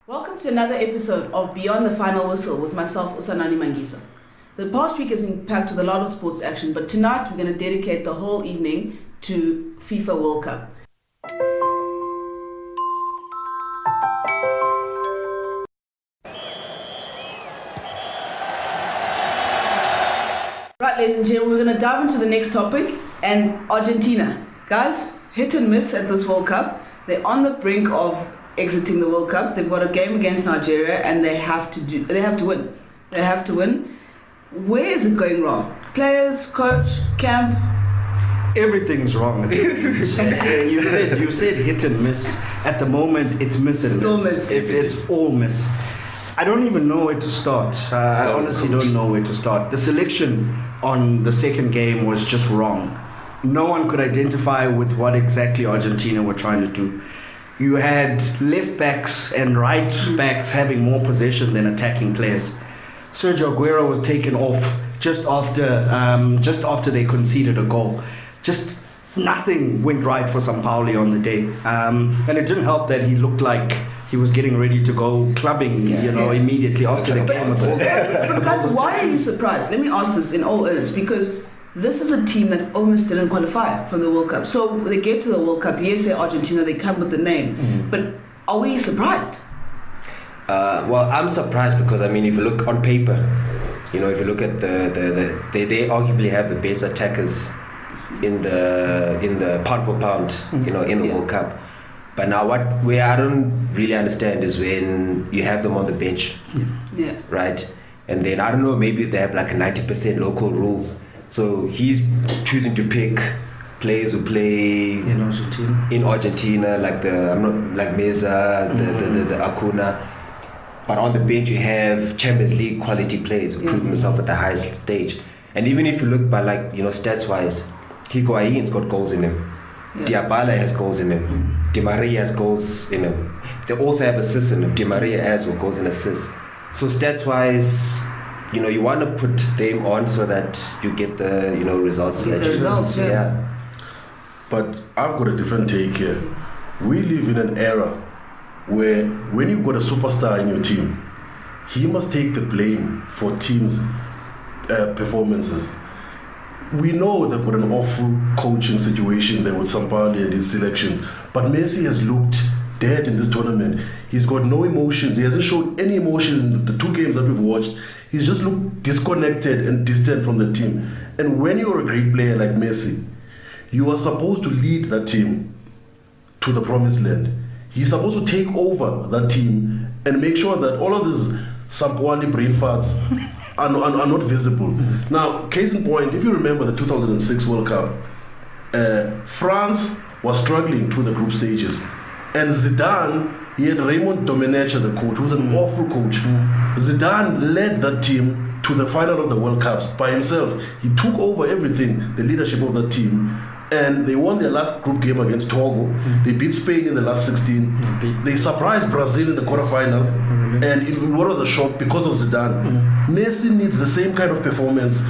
Welcome to another episode of Beyond the Final Whistle with myself, Usanani Mangisa. The past week has been packed with a lot of sports action, but tonight we're going to dedicate the whole evening to FIFA World Cup. Right, ladies and gentlemen, we're going to dive into the next topic, and Argentina. Guys, hit and miss at this World Cup. They're on the brink of exiting the World Cup. They've got a game against Nigeria, and they have to win. They have to win. Where is it going wrong? Players, coach, camp? Everything's wrong. You said hit and miss. At the moment, it's miss and miss. It's all miss. I don't even know where to start. I honestly don't know where to start. The selection on the second game was just wrong. No one could identify with what exactly Argentina were trying to do. You had left backs and right backs having more possession than attacking players. Sergio Aguero was taken off just after they conceded a goal. Just nothing went right for Sampaoli on the day. And it didn't help that he looked like he was getting ready to go clubbing, immediately after the game. But guys, why are you surprised? Let me ask this in all earnest, because this is a team that almost didn't qualify from the World Cup. So they get to the World Cup, yes, they're Argentina, they come with the name. But are we surprised? Well, I'm surprised because, if you look on paper, if you look at they arguably have the best attackers in the pound for pound, in the World Cup. But now where I don't really understand is when you have them on the bench, right? And then I don't know, maybe they have like a 90% local rule. So he's choosing to pick players who play in Argentina, like Meza, the Acuna. But on the bench you have Champions League quality players who prove themselves at the highest stage. And even if you look by stats wise, Higuain's got goals in him. Diabala has goals in him. Di Maria has goals in him. They also have assists in him. Di Maria has goals and assists. So stats wise, you want to put them on so that you get the results. But I've got a different take here. We live in an era where when you've got a superstar in your team, he must take the blame for teams' performances. We know they've got an awful coaching situation there with Sampaoli and his selection, but Messi has looked dead in this tournament. He's got no emotions. He hasn't showed any emotions in the two games that we've watched. He's just looked disconnected and distant from the team. And when you're a great player like Messi, you are supposed to lead that team to the promised land. He's supposed to take over that team and make sure that all of these Sampaoli brain farts are not visible. Now, case in point, if you remember the 2006 World Cup, France was struggling through the group stages. And Zidane, he had Raymond Domenech as a coach, who was an awful coach. Zidane led that team to the final of the World Cup by himself. He took over everything, the leadership of that team. And they won their last group game against Togo. They beat Spain in the last 16. They surprised Brazil in the quarterfinal. And it was a shock because of Zidane. Messi needs the same kind of performance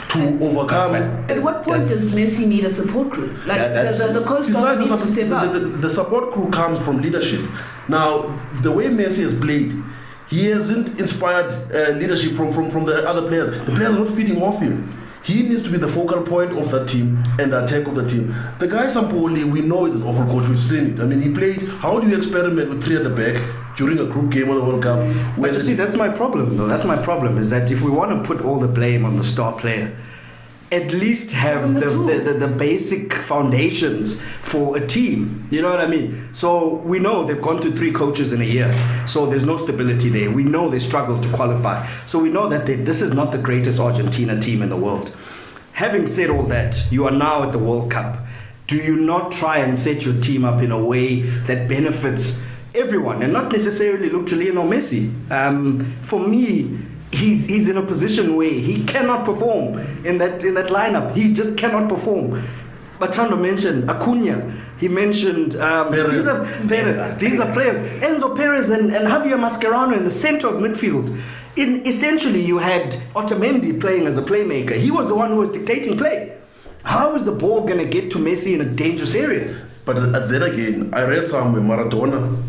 to overcome. At what point does Messi need a support crew? The coach needs to step up. The support crew comes from leadership. Now, the way Messi has played, he hasn't inspired leadership from the other players. The players are not feeding off him. He needs to be the focal point of that team and the attack of the team. The guy Sampaoli, we know is an awful coach. We've seen it. He played. How do you experiment with three at the back during a group game on the World Cup? But you see, that's my problem, though. That's my problem, is that if we want to put all the blame on the star player, at least have the basic foundations for a team. You know what I mean? So we know they've gone to 3 coaches in a year. So there's no stability there. We know they struggle to qualify. So we know that this is not the greatest Argentina team in the world. Having said all that, you are now at the World Cup. Do you not try and set your team up in a way that benefits everyone and not necessarily look to Lionel Messi? For me, he's in a position where he cannot perform in that lineup. He just cannot perform. Batando mentioned Acuna. He mentioned these are players. Enzo Perez and Javier Mascherano in the center of midfield. Essentially, you had Otamendi playing as a playmaker. He was the one who was dictating play. How is the ball going to get to Messi in a dangerous area? But then again, I read somewhere Maradona,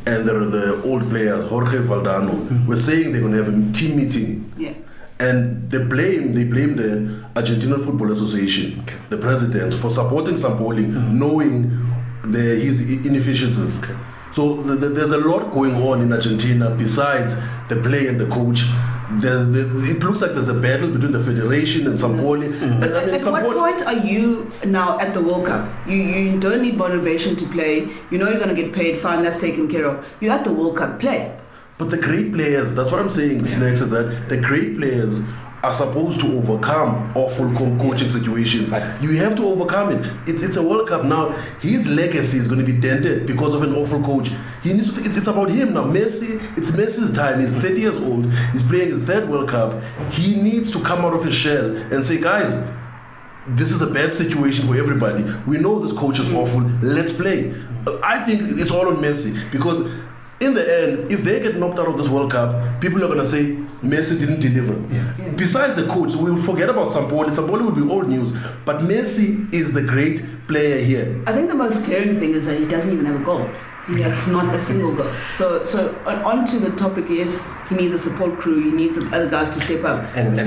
and the old players, Jorge Valdano, were saying they're going to have a team meeting. Yeah. And they blame the Argentinian Football Association, the president, for supporting Sampaoli, knowing his inefficiencies. Okay. So there's a lot going on in Argentina besides the play and the coach. It looks like there's a battle between the federation and Sampaoli. And, I mean, At what point are you now at the World Cup? You don't need motivation to play. You know you're going to get paid, fine, that's taken care of. You're at the World Cup, play. But the great players, that's what I'm saying, Snacks, is that the great players are supposed to overcome awful coaching situations. You have to overcome it. It's a World Cup now. His legacy is going to be dented because of an awful coach. He needs to, it's about him now. Messi, it's Messi's time. He's 30 years old. He's playing his third World Cup. He needs to come out of his shell and say, guys, this is a bad situation for everybody. We know this coach is awful. Let's play. I think it's all on Messi because in the end, if they get knocked out of this World Cup, people are going to say Messi didn't deliver. Yeah. Besides the coach, we will forget about Sampaoli. Sampaoli will be old news. But Messi is the great player here. I think the most glaring thing is that he doesn't even have a goal. He has not a single goal. So on to the topic, yes, he needs a support crew. He needs other guys to step up. And he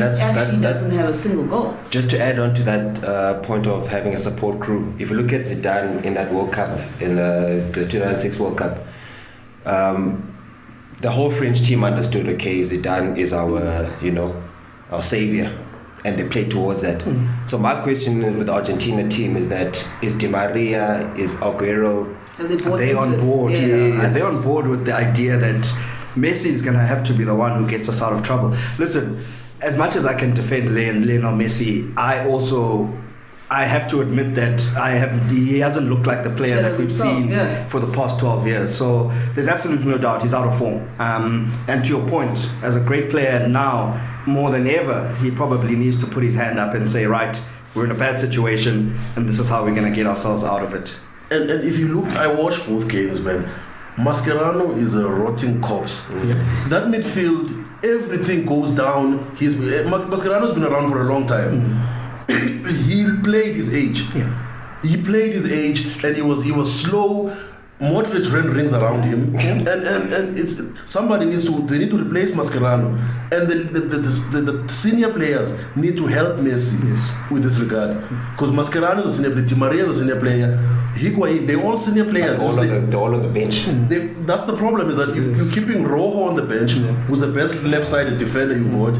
doesn't have a single goal. Just to add on to that point of having a support crew, if you look at Zidane in that World Cup, in the 2006 World Cup, the whole French team understood, okay, Zidane is our savior, and they played towards that. Mm. So my question with the Argentina team is Di Maria, is Aguero, are they on board? Yeah. Are they on board with the idea that Messi is going to have to be the one who gets us out of trouble? Listen, as much as I can defend Lionel Messi, I have to admit that he hasn't looked like the player that we've seen for the past 12 years. So there's absolutely no doubt he's out of form. And to your point, as a great player now, more than ever, he probably needs to put his hand up and say, right, we're in a bad situation and this is how we're going to get ourselves out of it. And if you look, I watched both games, man. Mascherano is a rotting corpse. Yep. That midfield, everything goes down. Mascherano's been around for a long time. He played his age. Yeah. He played his age, and he was slow. Moderate rings around him, and it's somebody they need to replace Mascherano, and the senior players need to help Messi with this regard, because Mascherano is a senior player, Di Maria is a senior player, Higuain, they're all senior players. They're all on the bench. That's the problem, is that you're keeping Rojo on the bench, who's the best left-sided defender you've got.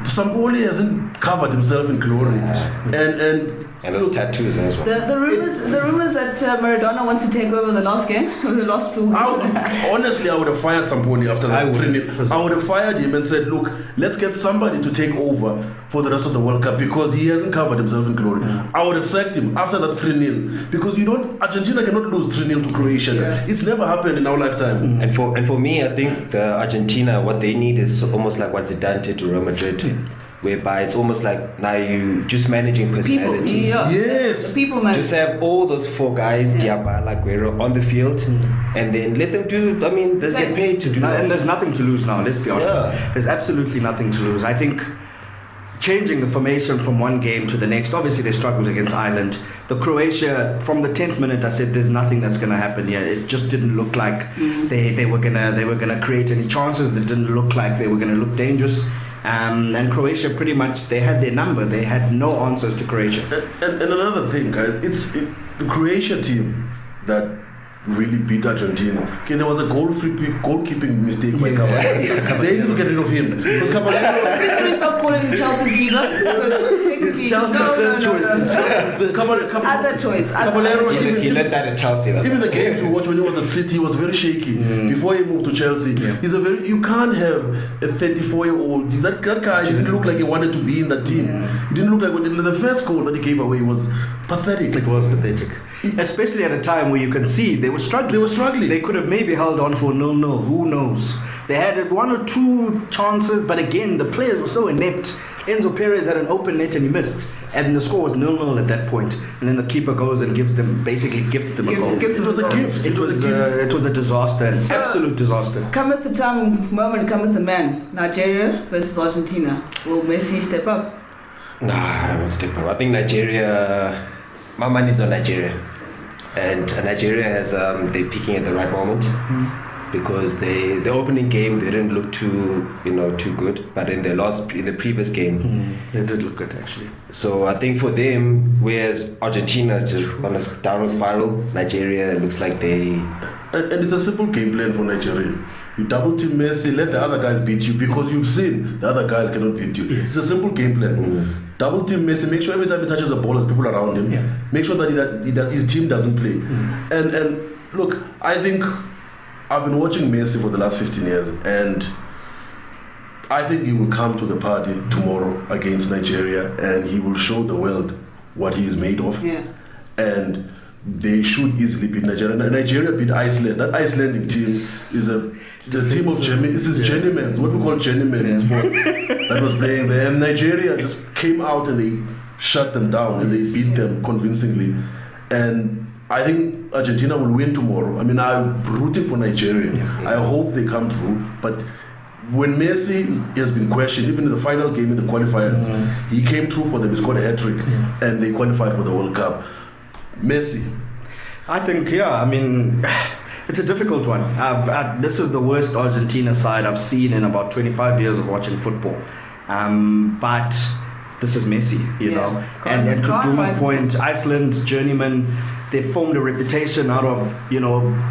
Sampaoli hasn't covered himself in glory, And those tattoos as well. The rumors that Maradona wants to take over the last game, the last pool. Honestly, I would have fired Sampaoli after that. I would have fired him and said, look, let's get somebody to take over for the rest of the World Cup, because he hasn't covered himself in glory. I would have sacked him after that 3-0, because Argentina cannot lose 3-0 to Croatia. Yeah. It's never happened in our lifetime. And for me, I think the Argentina, what they need is almost like what Zidane did to Real Madrid. Whereby it's almost like now you just managing personalities. People, Yes. People manage. Just have all those four guys, Diabala, Aguero, on the field, and then let them do. I mean, they get paid to do. And there's nothing to lose now. Let's be honest. Yeah. There's absolutely nothing to lose. I think changing the formation from one game to the next. Obviously, they struggled against Ireland. The Croatia, from the 10th minute, I said there's nothing that's going to happen here. It just didn't look like they were gonna create any chances. It didn't look like they were gonna look dangerous. And Croatia, pretty much, they had their number. They had no answers to Croatia. And another thing, guys, it's the Croatia team that really beat Argentina. Okay, there was a goalkeeping mistake by Caballero. They need to get rid of him. Because Caballero... Please can we stop calling him Chelsea's keeper? It's Chelsea's third choice. Other choice. Caballero, He led that at Chelsea. even the games we watched when he was at City, he was very shaky before he moved to Chelsea. You can't have a 34-year-old. That guy didn't look like he wanted to be in that team. He didn't look like the first goal that he gave away was pathetic. It was pathetic. Especially at a time where you can see they were struggling. They could have maybe held on for 0-0. Who knows? They had one or two chances, but again, the players were so inept. Enzo Perez had an open net and he missed. And the score was 0-0 at that point. And then the keeper goes and gifts them a goal. It was a gift. It was a disaster. An absolute disaster. Cometh the time, moment cometh the man. Nigeria versus Argentina. Will Messi step up? Nah, I won't step up. I think Nigeria... My money's on Nigeria. And Nigeria has... they're peaking at the right moment. because the opening game they didn't look too good, but in the previous game they did look good actually. So I think for them, whereas Argentina is just on a downward spiral, Nigeria looks like they. And it's a simple game plan for Nigeria. You double team Messi, let the other guys beat you because you've seen the other guys cannot beat you. It's a simple game plan. Double team Messi, make sure every time he touches the ball, there's people around him. Yeah. Make sure that his team doesn't play. And look, I think I've been watching Messi for the last 15 years, and I think he will come to the party tomorrow against Nigeria, and he will show the world what he is made of. Yeah. And they should easily beat Nigeria. Nigeria beat Iceland. That Icelandic team is the team of journeymen, what we call journeymen in sport, that was playing there. And Nigeria just came out and they shut them down and they beat them convincingly. And I think Argentina will win tomorrow. I mean, I'm rooting for Nigeria. I hope they come through. But when Messi has been questioned, even in the final game in the qualifiers, he came through for them. He scored a hat-trick and they qualified for the World Cup. Messi. I think, I mean, it's a difficult one. This is the worst Argentina side I've seen in about 25 years of watching football. But this is Messi, you know. And to Duma's point, Iceland, journeyman, they formed a reputation out of,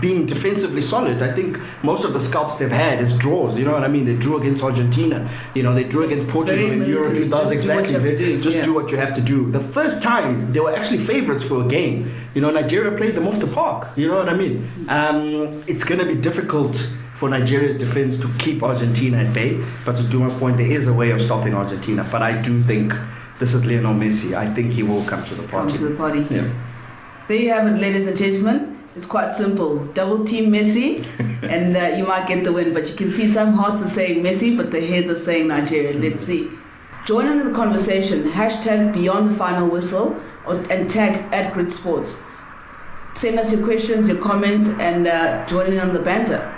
being defensively solid. I think most of the scalps they've had is draws, you know what I mean? They drew against Argentina, they drew against Portugal in Euro 2000, exactly. Just do what you have to do. The first time, they were actually favourites for a game. Nigeria played them off the park, you know what I mean? It's going to be difficult for Nigeria's defence to keep Argentina at bay, but to Duma's point, there is a way of stopping Argentina. But I do think this is Lionel Messi. I think he will come to the party. Yeah. There you have it, ladies and gentlemen. It's quite simple. Double team Messi, and you might get the win. But you can see some hearts are saying Messi, but the heads are saying Nigeria. Let's see. Join in the conversation. # Beyond the Final Whistle, and tag @GridSports. Send us your questions, your comments, and join in on the banter.